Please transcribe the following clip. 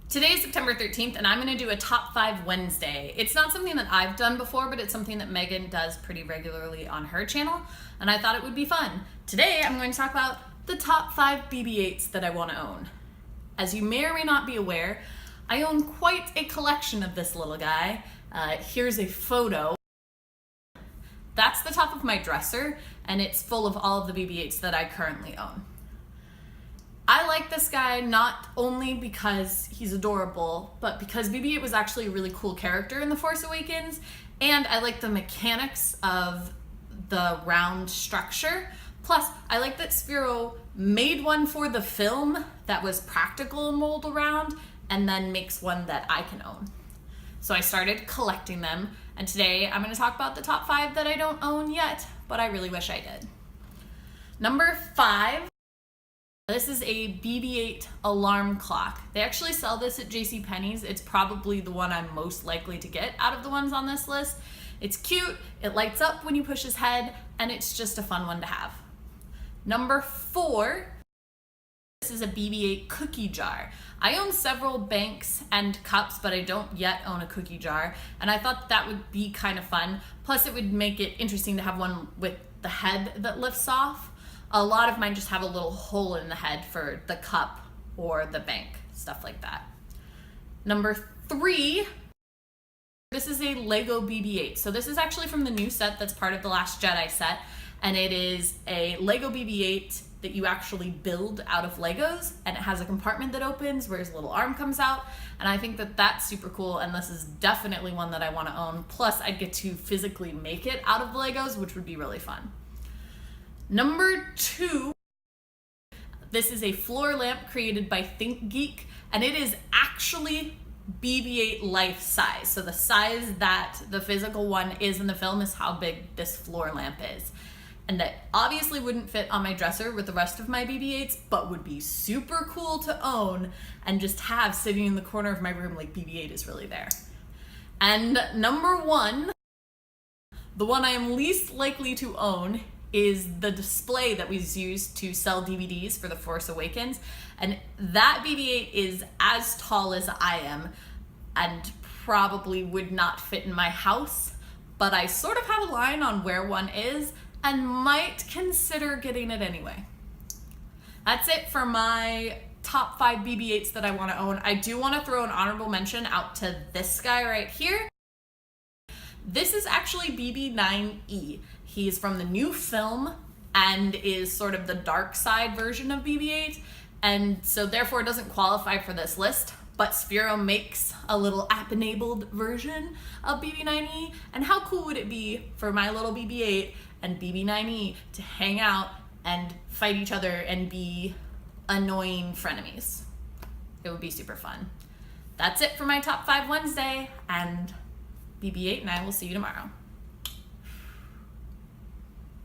Today is September 13th, and I'm going to do a top 5 Wednesday. It's not something that I've done before, but it's something that Megan does pretty regularly on her channel, and I thought it would be fun. Today, I'm going to talk about the top 5 BB-8s that I want to own. As you may or may not be aware, I own quite a collection of this little guy. Here's a photo. That's the top of my dresser, and it's full of all of the BB-8s that I currently own. I like this guy not only because he's adorable, but because BB-8 was actually a really cool character in The Force Awakens, and I like the mechanics of the round structure. Plus, I like that Sphero made one for the film that was practical and mold around, and then makes one that I can own. So I started collecting them, and today I'm going to talk about the top 5 that I don't own yet, but I really wish I did. Number 5. This is a BB-8 alarm clock. They actually sell this at JCPenney's. It's probably the one I'm most likely to get out of the ones on this list. It's cute, it lights up when you push his head, and it's just a fun one to have. Number 4, this is a BB-8 cookie jar. I own several banks and cups, but I don't yet own a cookie jar, and I thought that would be kind of fun. Plus it would make it interesting to have one with the head that lifts off. A lot of mine just have a little hole in the head for the cup or the bank, stuff like that. Number 3, this is a Lego BB-8. So this is actually from the new set that's part of the Last Jedi set, and it is a Lego BB-8 that you actually build out of Legos, and it has a compartment that opens where his little arm comes out, and I think that that's super cool, and this is definitely one that I want to own. Plus, I'd get to physically make it out of Legos, which would be really fun. Number 2, this is a floor lamp created by ThinkGeek, and it is actually BB-8 life size. So the size that the physical one is in the film is how big this floor lamp is. And that obviously wouldn't fit on my dresser with the rest of my BB-8s, but would be super cool to own and just have sitting in the corner of my room like BB-8 is really there. And number 1, the one I am least likely to own, is the display that was used to sell DVDs for The Force Awakens. And that BB-8 is as tall as I am and probably would not fit in my house, but I sort of have a line on where one is and might consider getting it anyway. That's it for my top 5 BB-8s that I want to own. I do want to throw an honorable mention out to this guy right here. This is actually BB9E. He's from the new film and is sort of the dark side version of BB-8, and so therefore doesn't qualify for this list, but Sphero makes a little app-enabled version of BB9E, and how cool would it be for my little BB-8 and BB9E to hang out and fight each other and be annoying frenemies? It would be super fun. That's it for my top 5 Wednesday, and BB-8 and I will see you tomorrow.